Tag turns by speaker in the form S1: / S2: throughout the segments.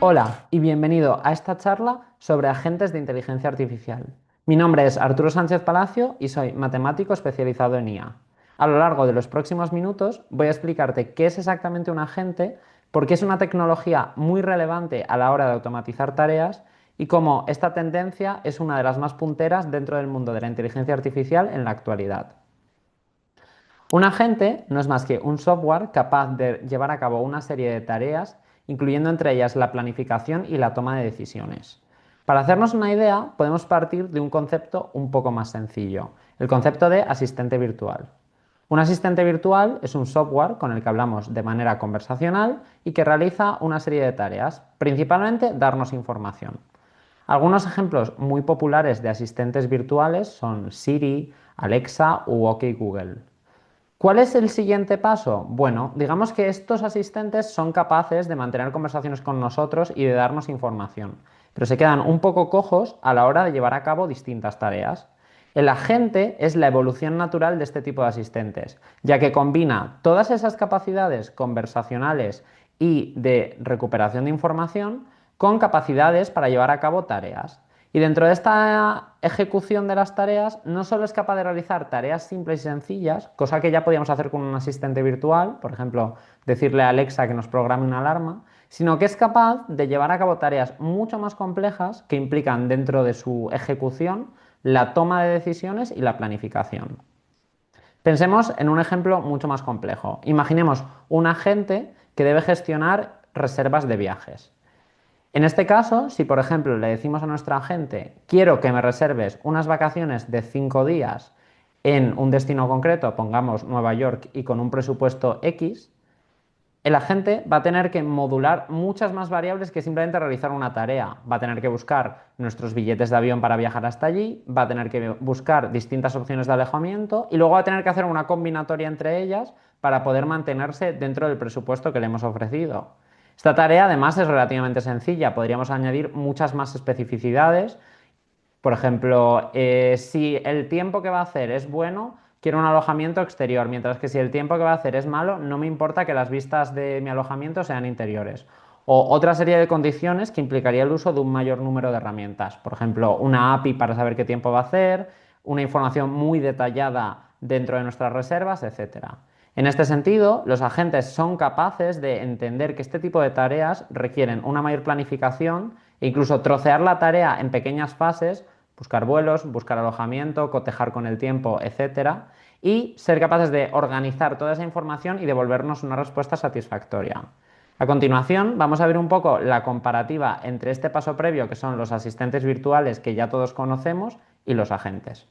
S1: Hola y bienvenido a esta charla sobre agentes de inteligencia artificial. Mi nombre es Arturo Sánchez Palacio y soy matemático especializado en IA. A lo largo de los próximos minutos voy a explicarte qué es exactamente un agente, por qué es una tecnología muy relevante a la hora de automatizar tareas y cómo esta tendencia es una de las más punteras dentro del mundo de la inteligencia artificial en la actualidad. Un agente no es más que un software capaz de llevar a cabo una serie de tareas, incluyendo entre ellas la planificación y la toma de decisiones. Para hacernos una idea, podemos partir de un concepto un poco más sencillo, el concepto de asistente virtual. Un asistente virtual es un software con el que hablamos de manera conversacional y que realiza una serie de tareas, principalmente darnos información. Algunos ejemplos muy populares de asistentes virtuales son Siri, Alexa u OK Google. ¿Cuál es el siguiente paso? Bueno, digamos que estos asistentes son capaces de mantener conversaciones con nosotros y de darnos información, pero se quedan un poco cojos a la hora de llevar a cabo distintas tareas. El agente es la evolución natural de este tipo de asistentes, ya que combina todas esas capacidades conversacionales y de recuperación de información con capacidades para llevar a cabo tareas. Y dentro de esta ejecución de las tareas, no solo es capaz de realizar tareas simples y sencillas, cosa que ya podíamos hacer con un asistente virtual, por ejemplo, decirle a Alexa que nos programe una alarma, sino que es capaz de llevar a cabo tareas mucho más complejas que implican dentro de su ejecución la toma de decisiones y la planificación. Pensemos en un ejemplo mucho más complejo. Imaginemos un agente que debe gestionar reservas de viajes. En este caso, si por ejemplo le decimos a nuestra agente, quiero que me reserves unas vacaciones de 5 días en un destino concreto, pongamos Nueva York y con un presupuesto X, el agente va a tener que modular muchas más variables que simplemente realizar una tarea. Va a tener que buscar nuestros billetes de avión para viajar hasta allí, va a tener que buscar distintas opciones de alojamiento y luego va a tener que hacer una combinatoria entre ellas para poder mantenerse dentro del presupuesto que le hemos ofrecido. Esta tarea además es relativamente sencilla, podríamos añadir muchas más especificidades. Por ejemplo, si el tiempo que va a hacer es bueno, quiero un alojamiento exterior, mientras que si el tiempo que va a hacer es malo, no me importa que las vistas de mi alojamiento sean interiores. O otra serie de condiciones que implicaría el uso de un mayor número de herramientas. Por ejemplo, una API para saber qué tiempo va a hacer, una información muy detallada dentro de nuestras reservas, etcétera. En este sentido, los agentes son capaces de entender que este tipo de tareas requieren una mayor planificación e incluso trocear la tarea en pequeñas fases, buscar vuelos, buscar alojamiento, cotejar con el tiempo, etcétera, y ser capaces de organizar toda esa información y devolvernos una respuesta satisfactoria. A continuación, vamos a ver un poco la comparativa entre este paso previo, que son los asistentes virtuales que ya todos conocemos, y los agentes.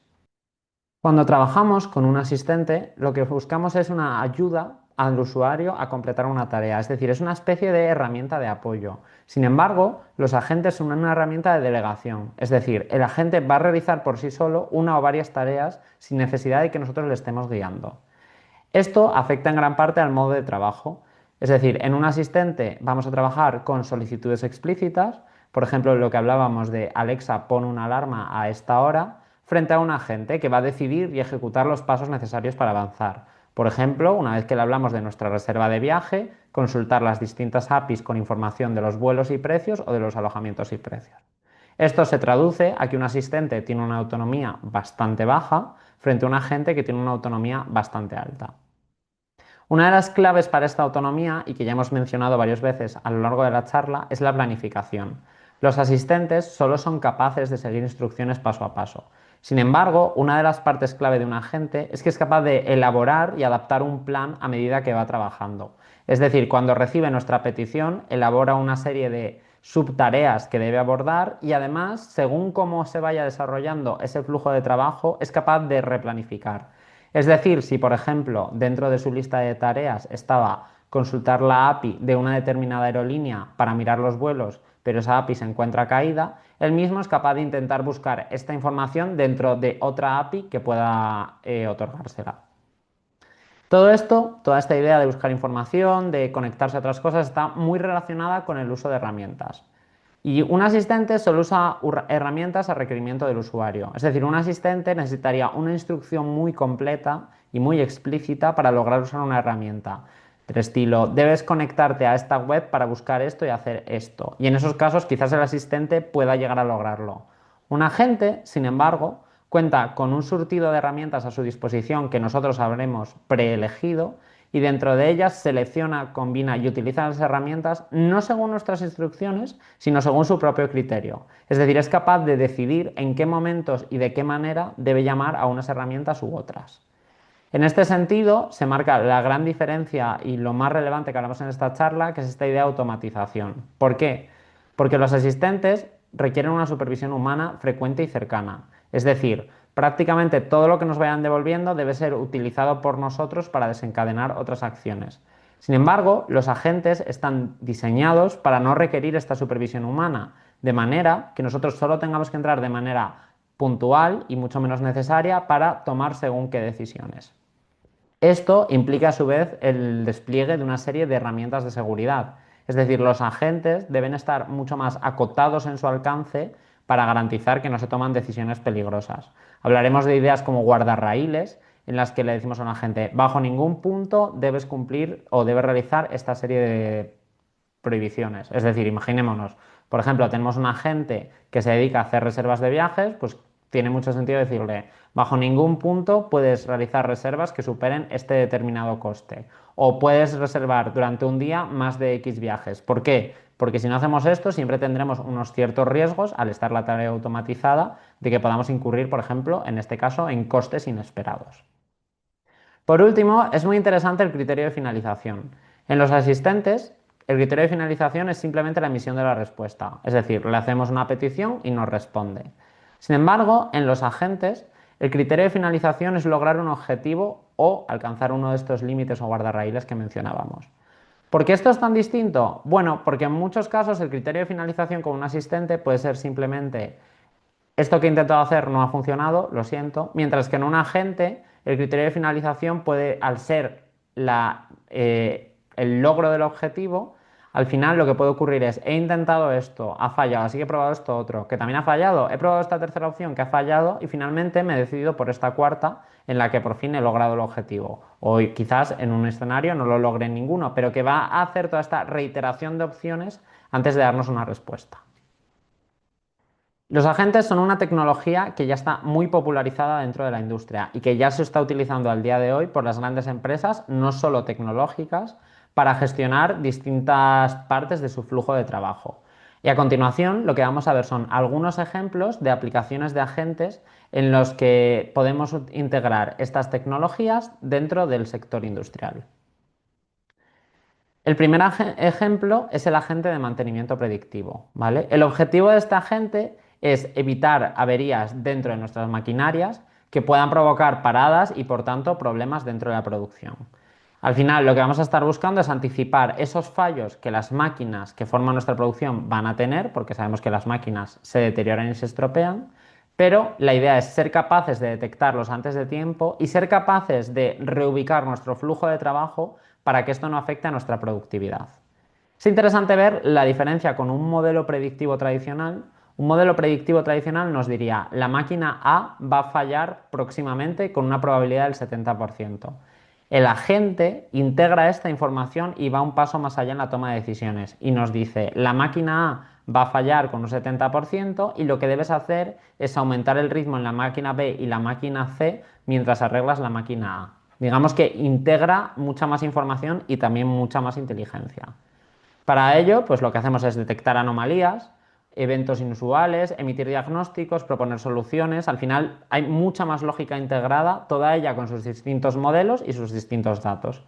S1: Cuando trabajamos con un asistente, lo que buscamos es una ayuda al usuario a completar una tarea, es decir, es una especie de herramienta de apoyo. Sin embargo, los agentes son una herramienta de delegación, es decir, el agente va a realizar por sí solo una o varias tareas sin necesidad de que nosotros le estemos guiando. Esto afecta en gran parte al modo de trabajo. Es decir, en un asistente vamos a trabajar con solicitudes explícitas, por ejemplo, lo que hablábamos de Alexa, pon una alarma a esta hora, frente a un agente que va a decidir y ejecutar los pasos necesarios para avanzar. Por ejemplo, una vez que le hablamos de nuestra reserva de viaje, consultar las distintas APIs con información de los vuelos y precios o de los alojamientos y precios. Esto se traduce a que un asistente tiene una autonomía bastante baja frente a un agente que tiene una autonomía bastante alta. Una de las claves para esta autonomía, y que ya hemos mencionado varias veces a lo largo de la charla, es la planificación. Los asistentes solo son capaces de seguir instrucciones paso a paso. Sin embargo, una de las partes clave de un agente es que es capaz de elaborar y adaptar un plan a medida que va trabajando. Es decir, cuando recibe nuestra petición, elabora una serie de subtareas que debe abordar y además, según cómo se vaya desarrollando ese flujo de trabajo, es capaz de replanificar. Es decir, si por ejemplo dentro de su lista de tareas estaba consultar la API de una determinada aerolínea para mirar los vuelos, pero esa API se encuentra caída, él mismo es capaz de intentar buscar esta información dentro de otra API que pueda otorgársela. Todo esto, toda esta idea de buscar información, de conectarse a otras cosas, está muy relacionada con el uso de herramientas. Y un asistente solo usa herramientas a requerimiento del usuario. Es decir, un asistente necesitaría una instrucción muy completa y muy explícita para lograr usar una herramienta. del estilo, debes conectarte a esta web para buscar esto y hacer esto. Y en esos casos quizás el asistente pueda llegar a lograrlo. Un agente, sin embargo, cuenta con un surtido de herramientas a su disposición que nosotros habremos preelegido y dentro de ellas selecciona, combina y utiliza las herramientas no según nuestras instrucciones, sino según su propio criterio. Es decir, es capaz de decidir en qué momentos y de qué manera debe llamar a unas herramientas u otras. En este sentido, se marca la gran diferencia y lo más relevante que hablamos en esta charla, que es esta idea de automatización. ¿Por qué? Porque los asistentes requieren una supervisión humana frecuente y cercana. Es decir, prácticamente todo lo que nos vayan devolviendo debe ser utilizado por nosotros para desencadenar otras acciones. Sin embargo, los agentes están diseñados para no requerir esta supervisión humana, de manera que nosotros solo tengamos que entrar de manera puntual y mucho menos necesaria para tomar según qué decisiones. Esto implica a su vez el despliegue de una serie de herramientas de seguridad. Es decir, los agentes deben estar mucho más acotados en su alcance para garantizar que no se toman decisiones peligrosas. Hablaremos de ideas como guardarraíles, en las que le decimos a un agente, bajo ningún punto debes cumplir o debes realizar esta serie de prohibiciones. Es decir, imaginémonos, por ejemplo, tenemos un agente que se dedica a hacer reservas de viajes, pues tiene mucho sentido decirle, bajo ningún punto puedes realizar reservas que superen este determinado coste. O puedes reservar durante un día más de X viajes. ¿Por qué? Porque si no hacemos esto, siempre tendremos unos ciertos riesgos al estar la tarea automatizada de que podamos incurrir, por ejemplo, en este caso, en costes inesperados. Por último, es muy interesante el criterio de finalización. En los asistentes, el criterio de finalización es simplemente la emisión de la respuesta, es decir, le hacemos una petición y nos responde. Sin embargo, en los agentes, el criterio de finalización es lograr un objetivo o alcanzar uno de estos límites o guardarraíles que mencionábamos. ¿Por qué esto es tan distinto? Bueno, porque en muchos casos el criterio de finalización con un asistente puede ser simplemente esto que he intentado hacer no ha funcionado, lo siento, mientras que en un agente el criterio de finalización puede, al ser el logro del objetivo, al final lo que puede ocurrir es, he intentado esto, ha fallado, así que he probado esto otro, que también ha fallado, he probado esta tercera opción que ha fallado y finalmente me he decidido por esta cuarta en la que por fin he logrado el objetivo. O quizás en un escenario no lo logre en ninguno, pero que va a hacer toda esta reiteración de opciones antes de darnos una respuesta. Los agentes son una tecnología que ya está muy popularizada dentro de la industria y que ya se está utilizando al día de hoy por las grandes empresas, no solo tecnológicas, para gestionar distintas partes de su flujo de trabajo. Y a continuación lo que vamos a ver son algunos ejemplos de aplicaciones de agentes en los que podemos integrar estas tecnologías dentro del sector industrial. El primer ejemplo es el agente de mantenimiento predictivo, ¿vale? El objetivo de este agente es evitar averías dentro de nuestras maquinarias que puedan provocar paradas y, por tanto, problemas dentro de la producción. Al final, lo que vamos a estar buscando es anticipar esos fallos que las máquinas que forman nuestra producción van a tener, porque sabemos que las máquinas se deterioran y se estropean, pero la idea es ser capaces de detectarlos antes de tiempo y ser capaces de reubicar nuestro flujo de trabajo para que esto no afecte a nuestra productividad. Es interesante ver la diferencia con un modelo predictivo tradicional. Un modelo predictivo tradicional nos diría, la máquina A va a fallar próximamente con una probabilidad del 70%. El agente integra esta información y va un paso más allá en la toma de decisiones y nos dice, la máquina A va a fallar con un 70% y lo que debes hacer es aumentar el ritmo en la máquina B y la máquina C mientras arreglas la máquina A. Digamos que integra mucha más información y también mucha más inteligencia. Para ello, pues lo que hacemos es detectar anomalías, eventos inusuales, emitir diagnósticos, proponer soluciones. Al final hay mucha más lógica integrada, toda ella con sus distintos modelos y sus distintos datos.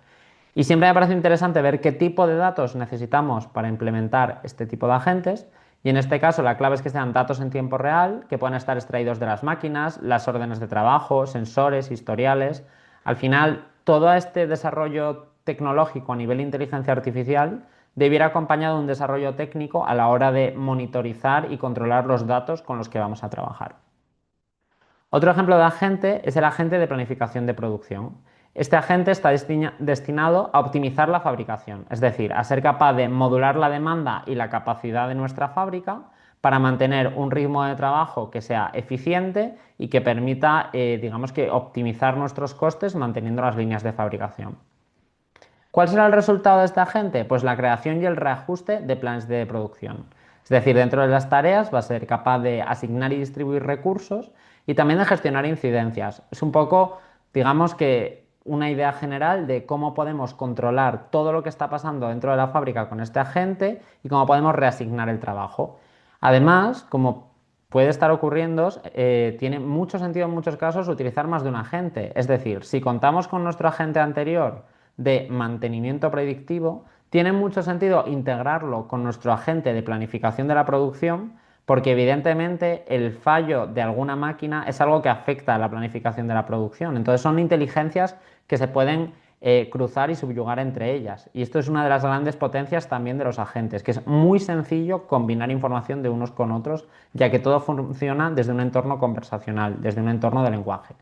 S1: Y siempre me parece interesante ver qué tipo de datos necesitamos para implementar este tipo de agentes. Y en este caso la clave es que sean datos en tiempo real, que puedan estar extraídos de las máquinas, las órdenes de trabajo, sensores, historiales. Al final, todo este desarrollo tecnológico a nivel de inteligencia artificial debiera acompañado de un desarrollo técnico a la hora de monitorizar y controlar los datos con los que vamos a trabajar. Otro ejemplo de agente es el agente de planificación de producción. Este agente está destinado a optimizar la fabricación, es decir, a ser capaz de modular la demanda y la capacidad de nuestra fábrica para mantener un ritmo de trabajo que sea eficiente y que permita, digamos que, optimizar nuestros costes manteniendo las líneas de fabricación. ¿Cuál será el resultado de esta gente? Pues la creación y el reajuste de planes de producción. Es decir, dentro de las tareas va a ser capaz de asignar y distribuir recursos y también de gestionar incidencias. Es un poco, digamos que, una idea general de cómo podemos controlar todo lo que está pasando dentro de la fábrica con este agente y cómo podemos reasignar el trabajo. Además, como puede estar ocurriendo, tiene mucho sentido en muchos casos utilizar más de un agente. Es decir, si contamos con nuestro agente anterior de mantenimiento predictivo, tiene mucho sentido integrarlo con nuestro agente de planificación de la producción, porque evidentemente el fallo de alguna máquina es algo que afecta a la planificación de la producción. Entonces son inteligencias que se pueden cruzar y subyugar entre ellas. Y esto es una de las grandes potencias también de los agentes, que es muy sencillo combinar información de unos con otros, ya que todo funciona desde un entorno conversacional, desde un entorno de lenguaje.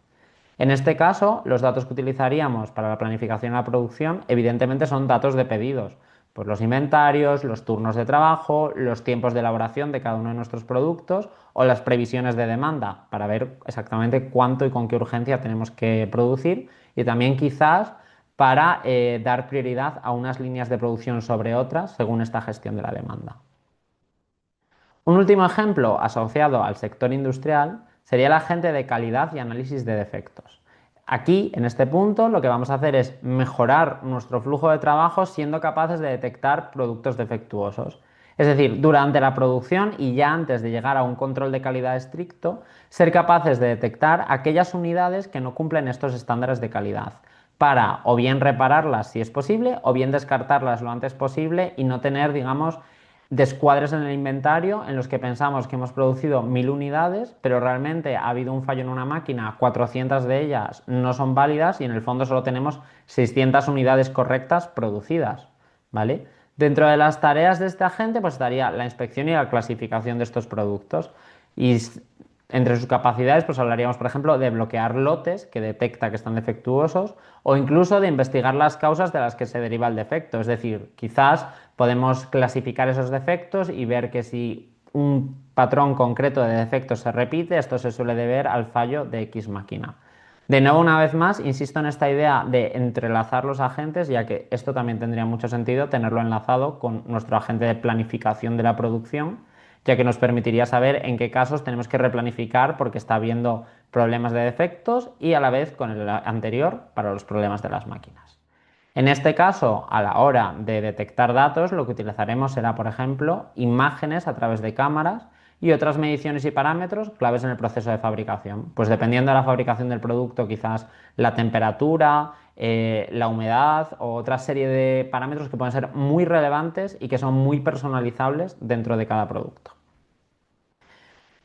S1: En este caso, los datos que utilizaríamos para la planificación y la producción, evidentemente son datos de pedidos, pues los inventarios, los turnos de trabajo, los tiempos de elaboración de cada uno de nuestros productos o las previsiones de demanda para ver exactamente cuánto y con qué urgencia tenemos que producir y también quizás para dar prioridad a unas líneas de producción sobre otras según esta gestión de la demanda. Un último ejemplo asociado al sector industrial sería el agente de calidad y análisis de defectos. Aquí, en este punto, lo que vamos a hacer es mejorar nuestro flujo de trabajo siendo capaces de detectar productos defectuosos. Es decir, durante la producción y ya antes de llegar a un control de calidad estricto, ser capaces de detectar aquellas unidades que no cumplen estos estándares de calidad para o bien repararlas si es posible o bien descartarlas lo antes posible y no tener, digamos, descuadres en el inventario en los que pensamos que hemos producido 1000 unidades, pero realmente ha habido un fallo en una máquina, 400 de ellas no son válidas y en el fondo solo tenemos 600 unidades correctas producidas, ¿vale? Dentro de las tareas de este agente, pues estaría la inspección y la clasificación de estos productos. Y entre sus capacidades, pues hablaríamos, por ejemplo, de bloquear lotes que detecta que están defectuosos o incluso de investigar las causas de las que se deriva el defecto. Es decir, quizás podemos clasificar esos defectos y ver que si un patrón concreto de defectos se repite, esto se suele deber al fallo de X máquina. De nuevo, una vez más, insisto en esta idea de entrelazar los agentes, ya que esto también tendría mucho sentido tenerlo enlazado con nuestro agente de planificación de la producción, ya que nos permitiría saber en qué casos tenemos que replanificar porque está habiendo problemas de defectos y a la vez con el anterior para los problemas de las máquinas. En este caso, a la hora de detectar datos, lo que utilizaremos será, por ejemplo, imágenes a través de cámaras y otras mediciones y parámetros claves en el proceso de fabricación. Pues dependiendo de la fabricación del producto, quizás la temperatura, la humedad o otra serie de parámetros que pueden ser muy relevantes y que son muy personalizables dentro de cada producto.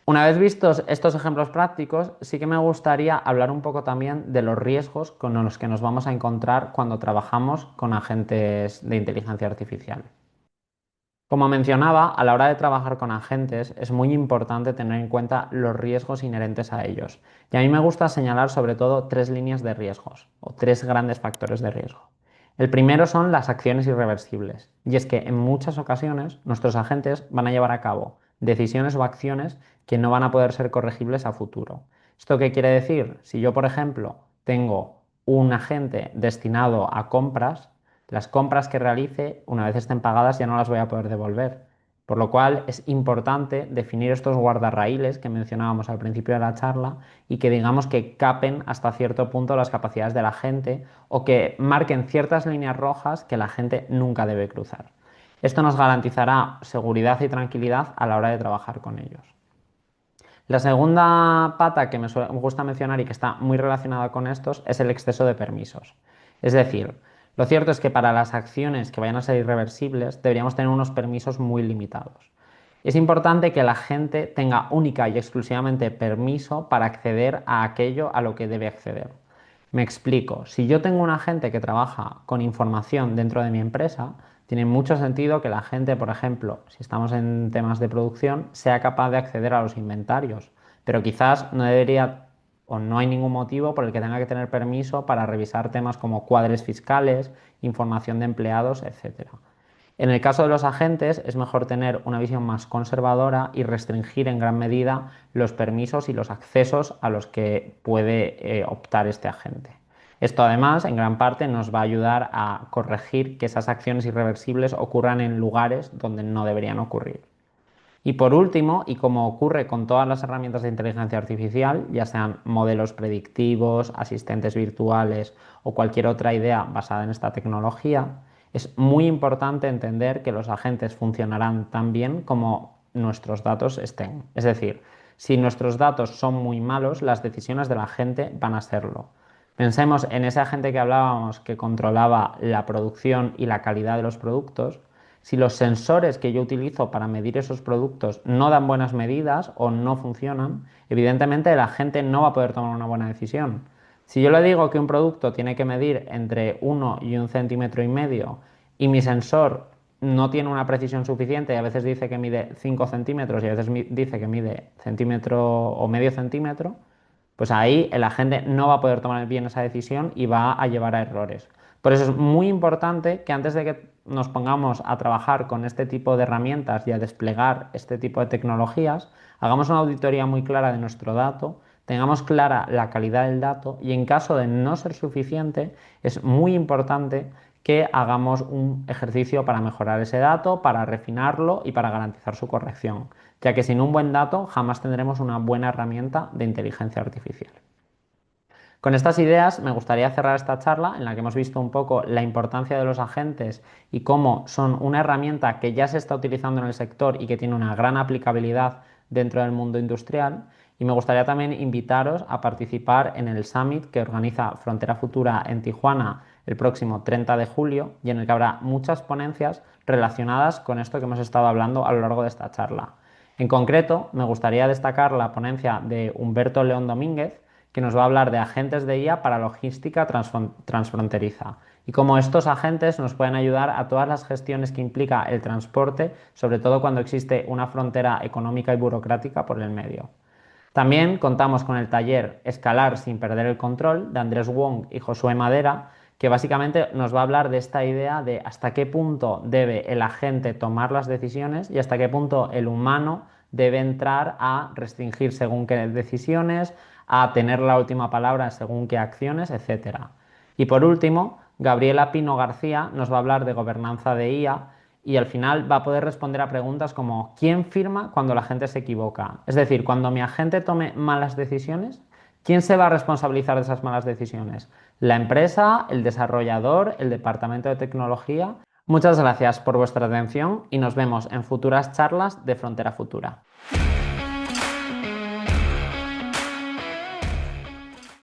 S1: Una vez vistos estos ejemplos prácticos, sí que me gustaría hablar un poco también de los riesgos con los que nos vamos a encontrar cuando trabajamos con agentes de inteligencia artificial. Como mencionaba, a la hora de trabajar con agentes es muy importante tener en cuenta los riesgos inherentes a ellos. Y a mí me gusta señalar sobre todo tres líneas de riesgos o tres grandes factores de riesgo. El primero son las acciones irreversibles. Y es que en muchas ocasiones nuestros agentes van a llevar a cabo decisiones o acciones que no van a poder ser corregibles a futuro. ¿Esto qué quiere decir? Si yo, por ejemplo, tengo un agente destinado a compras, las compras que realice, una vez estén pagadas, ya no las voy a poder devolver. Por lo cual es importante definir estos guardarraíles que mencionábamos al principio de la charla y que digamos que capen hasta cierto punto las capacidades de la gente o que marquen ciertas líneas rojas que la gente nunca debe cruzar. Esto nos garantizará seguridad y tranquilidad a la hora de trabajar con ellos. La segunda pata que me gusta mencionar y que está muy relacionada con estos es el exceso de permisos. Es decir, lo cierto es que para las acciones que vayan a ser irreversibles deberíamos tener unos permisos muy limitados. Es importante que la gente tenga única y exclusivamente permiso para acceder a aquello a lo que debe acceder. Me explico, si yo tengo un agente que trabaja con información dentro de mi empresa, tiene mucho sentido que la gente, por ejemplo, si estamos en temas de producción, sea capaz de acceder a los inventarios, pero quizás no debería o no hay ningún motivo por el que tenga que tener permiso para revisar temas como cuadres fiscales, información de empleados, etcétera. En el caso de los agentes es mejor tener una visión más conservadora y restringir en gran medida los permisos y los accesos a los que puede optar este agente. Esto además, en gran parte, nos va a ayudar a corregir que esas acciones irreversibles ocurran en lugares donde no deberían ocurrir. Y por último, y como ocurre con todas las herramientas de inteligencia artificial, ya sean modelos predictivos, asistentes virtuales o cualquier otra idea basada en esta tecnología, es muy importante entender que los agentes funcionarán tan bien como nuestros datos estén. Es decir, si nuestros datos son muy malos, las decisiones de la gente van a serlo. Pensemos en ese agente que hablábamos que controlaba la producción y la calidad de los productos. Si los sensores que yo utilizo para medir esos productos no dan buenas medidas o no funcionan, evidentemente la gente no va a poder tomar una buena decisión. Si yo le digo que un producto tiene que medir entre 1 y 1,5 cm y mi sensor no tiene una precisión suficiente y a veces dice que mide 5 centímetros y a veces dice que mide centímetro o medio centímetro, pues ahí el agente no va a poder tomar bien esa decisión y va a llevar a errores. Por eso es muy importante que antes de que nos pongamos a trabajar con este tipo de herramientas y a desplegar este tipo de tecnologías, hagamos una auditoría muy clara de nuestro dato, tengamos clara la calidad del dato y en caso de no ser suficiente, es muy importante que hagamos un ejercicio para mejorar ese dato, para refinarlo y para garantizar su corrección, ya que sin un buen dato jamás tendremos una buena herramienta de inteligencia artificial. Con estas ideas me gustaría cerrar esta charla en la que hemos visto un poco la importancia de los agentes y cómo son una herramienta que ya se está utilizando en el sector y que tiene una gran aplicabilidad dentro del mundo industrial. Y me gustaría también invitaros a participar en el Summit que organiza Frontera Futura en Tijuana el próximo 30 de julio y en el que habrá muchas ponencias relacionadas con esto que hemos estado hablando a lo largo de esta charla. En concreto, me gustaría destacar la ponencia de Humberto León Domínguez, que nos va a hablar de agentes de IA para logística transfronteriza y cómo estos agentes nos pueden ayudar a todas las gestiones que implica el transporte, sobre todo cuando existe una frontera económica y burocrática por el medio. También contamos con el taller Escalar sin perder el control de Andrés Wong y Josué Madera, que básicamente nos va a hablar de esta idea de hasta qué punto debe el agente tomar las decisiones y hasta qué punto el humano debe entrar a restringir según qué decisiones, a tener la última palabra según qué acciones, etc. Y por último, Gabriela Pino García nos va a hablar de gobernanza de IA y al final va a poder responder a preguntas como ¿quién firma cuando la gente se equivoca? Es decir, cuando mi agente tome malas decisiones, ¿quién se va a responsabilizar de esas malas decisiones? ¿La empresa, el desarrollador, el departamento de tecnología? Muchas gracias por vuestra atención y nos vemos en futuras charlas de Frontera Futura.